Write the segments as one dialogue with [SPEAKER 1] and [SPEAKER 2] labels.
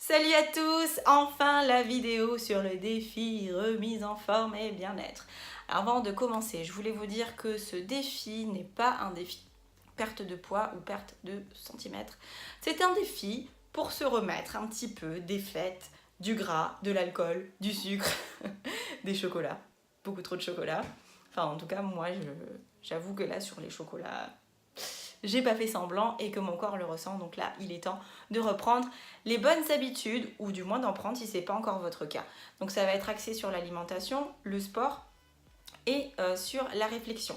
[SPEAKER 1] Salut à tous, enfin la vidéo sur le défi remise en forme et bien-être. Avant de commencer, je voulais vous dire que ce défi n'est pas un défi perte de poids ou perte de centimètres. C'est un défi pour se remettre un petit peu des fêtes, du gras, de l'alcool, du sucre, des chocolats, beaucoup trop de chocolat. Enfin en tout cas moi j'avoue que là sur les chocolats j'ai pas fait semblant et que mon corps le ressent. Donc là, il est temps de reprendre les bonnes habitudes ou du moins d'en prendre si c'est pas encore votre cas. Donc ça va être axé sur l'alimentation, le sport et sur la réflexion.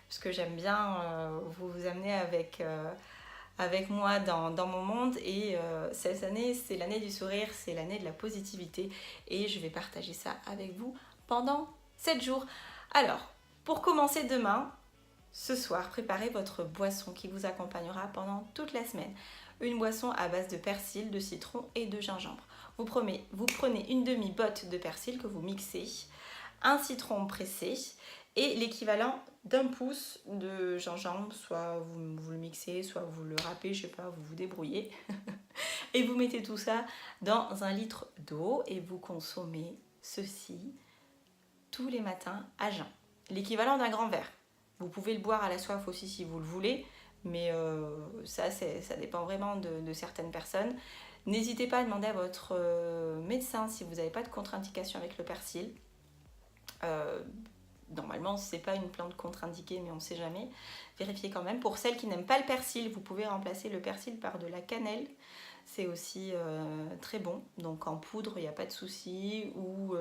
[SPEAKER 1] Parce que j'aime bien vous amener avec moi dans mon monde et cette année, c'est l'année du sourire, c'est l'année de la positivité et je vais partager ça avec vous pendant 7 jours. Alors, pour commencer demain, ce soir, préparez votre boisson qui vous accompagnera pendant toute la semaine. Une boisson à base de persil, de citron et de gingembre. Vous prenez une demi-botte de persil que vous mixez, un citron pressé et l'équivalent d'un pouce de gingembre. Soit vous le mixez, soit vous le râpez, je sais pas, vous vous débrouillez. Et vous mettez tout ça dans 1 litre d'eau et vous consommez ceci tous les matins à jeun. L'équivalent d'un grand verre. Vous pouvez le boire à la soif aussi si vous le voulez, mais ça dépend vraiment de certaines personnes. N'hésitez pas à demander à votre médecin si vous n'avez pas de contre-indication avec le persil. Normalement, ce n'est pas une plante contre-indiquée, mais on ne sait jamais. Vérifiez quand même. Pour celles qui n'aiment pas le persil, vous pouvez remplacer le persil par de la cannelle. C'est aussi très bon, donc en poudre il n'y a pas de souci, ou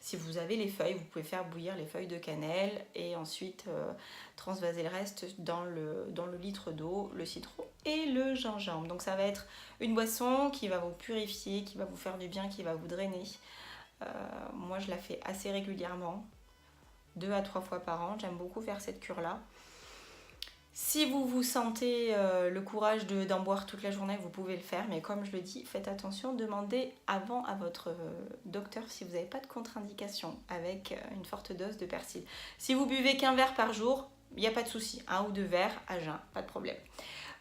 [SPEAKER 1] si vous avez les feuilles, vous pouvez faire bouillir les feuilles de cannelle et ensuite transvaser le reste dans le litre d'eau, le citron et le gingembre. Donc ça va être une boisson qui va vous purifier, qui va vous faire du bien, qui va vous drainer. Moi je la fais assez régulièrement, 2 à 3 fois par an, j'aime beaucoup faire cette cure-là. Si vous vous sentez le courage d'en boire toute la journée, vous pouvez le faire. Mais comme je le dis, faites attention, demandez avant à votre docteur si vous n'avez pas de contre-indication avec une forte dose de persil. Si vous buvez qu'un verre par jour, il n'y a pas de souci. 1 ou 2 verres à jeun, pas de problème.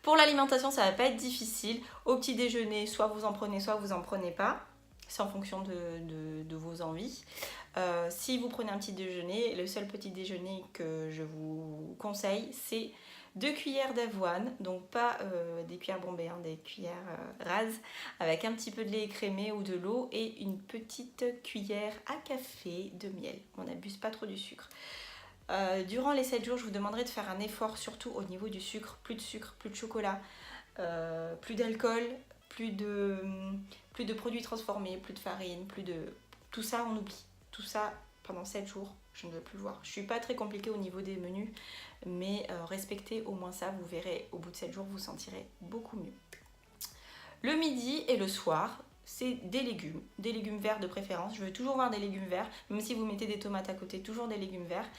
[SPEAKER 1] Pour l'alimentation, ça ne va pas être difficile. Au petit déjeuner, soit vous en prenez, soit vous n'en prenez pas. C'est en fonction de vos envies. Si vous prenez un petit déjeuner, le seul petit déjeuner que je vous conseille, c'est 2 cuillères d'avoine, donc pas des cuillères bombées, hein, des cuillères rases, avec un petit peu de lait écrémé ou de l'eau et une petite cuillère à café de miel. On n'abuse pas trop du sucre. Durant les 7 jours, je vous demanderai de faire un effort, surtout au niveau du sucre, plus de chocolat, plus d'alcool, plus de produits transformés, plus de farine, tout ça on oublie. Tout ça pendant 7 jours, je ne veux plus le voir. Je ne suis pas très compliquée au niveau des menus, mais respectez au moins ça, vous verrez, au bout de 7 jours, vous sentirez beaucoup mieux. Le midi et le soir, c'est des légumes verts de préférence. Je veux toujours voir des légumes verts, même si vous mettez des tomates à côté, toujours des légumes verts.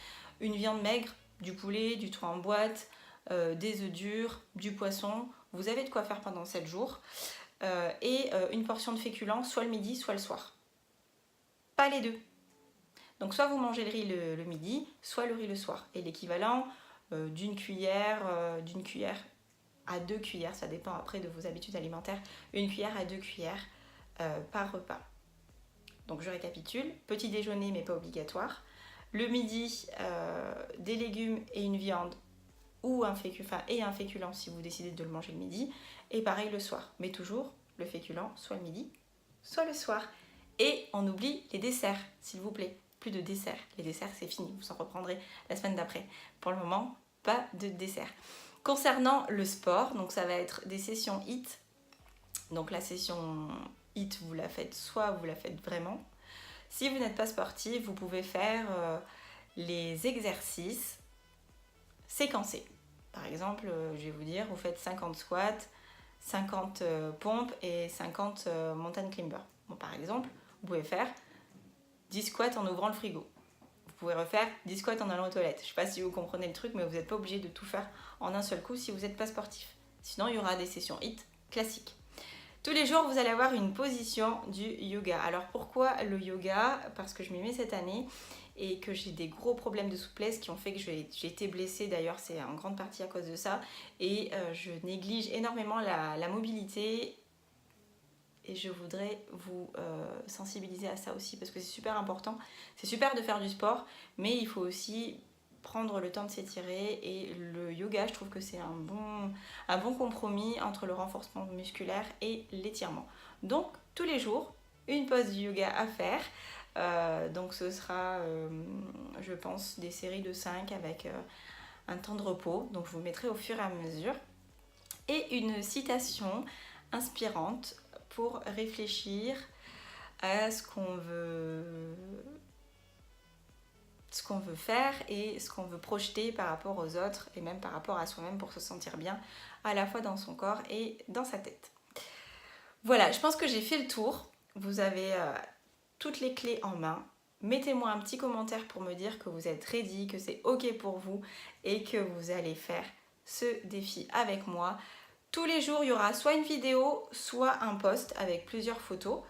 [SPEAKER 1] Une viande maigre, du poulet, du thon en boîte, des œufs durs, du poisson. Vous avez de quoi faire pendant 7 jours. Et une portion de féculents, soit le midi, soit le soir. Pas les deux. Donc soit vous mangez le riz le midi, soit le riz le soir. Et l'équivalent d'une cuillère à 2 cuillères, ça dépend après de vos habitudes alimentaires, 1 cuillère à 2 cuillères par repas. Donc je récapitule, petit déjeuner mais pas obligatoire. Le midi, des légumes et une viande ou un féculent si vous décidez de le manger le midi. Et pareil le soir, mais toujours le féculent, soit le midi, soit le soir. Et on oublie les desserts, s'il vous plaît. Plus de desserts. Les desserts, c'est fini. Vous en reprendrez la semaine d'après. Pour le moment, pas de dessert. Concernant le sport, donc ça va être des sessions HIIT. Donc la session HIIT, vous la faites soit vous la faites vraiment. Si vous n'êtes pas sportif, vous pouvez faire les exercices séquencés. Par exemple, je vais vous dire, vous faites 50 squats, 50 pompes et 50 mountain climbers. Bon, par exemple, vous pouvez faire 10 squats en ouvrant le frigo. Vous pouvez refaire 10 squats en allant aux toilettes. Je ne sais pas si vous comprenez le truc, mais vous n'êtes pas obligé de tout faire en un seul coup si vous n'êtes pas sportif. Sinon, il y aura des sessions HIIT classiques. Tous les jours, vous allez avoir une position du yoga. Alors pourquoi le yoga? Parce que je m'y mets cette année et que j'ai des gros problèmes de souplesse qui ont fait que j'ai été blessée. D'ailleurs, c'est en grande partie à cause de ça. Et je néglige énormément la mobilité. et je voudrais vous sensibiliser à ça aussi parce que c'est super important. C'est super de faire du sport, mais il faut aussi prendre le temps de s'étirer, et le yoga, je trouve que c'est un bon compromis entre le renforcement musculaire et l'étirement. Donc tous les jours, une pause de yoga à faire. Donc ce sera, je pense, des séries de 5 avec un temps de repos. Donc je vous mettrai au fur et à mesure. Et une citation inspirante pour réfléchir à ce qu'on veut faire et ce qu'on veut projeter par rapport aux autres et même par rapport à soi-même pour se sentir bien à la fois dans son corps et dans sa tête. Voilà, je pense que j'ai fait le tour. Vous avez toutes les clés en main. Mettez-moi un petit commentaire pour me dire que vous êtes ready, que c'est ok pour vous et que vous allez faire ce défi avec moi. Tous les jours, il y aura soit une vidéo, soit un post avec plusieurs photos.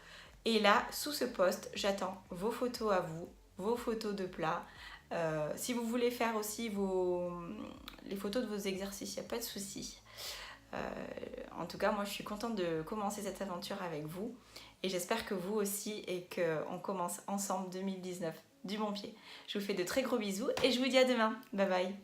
[SPEAKER 1] Et là, sous ce post, j'attends vos photos à vous, vos photos de plats. Si vous voulez faire aussi les photos de vos exercices, il n'y a pas de souci. En tout cas, moi, je suis contente de commencer cette aventure avec vous. Et j'espère que vous aussi et qu'on commence ensemble 2019 du bon pied. Je vous fais de très gros bisous et je vous dis à demain. Bye bye.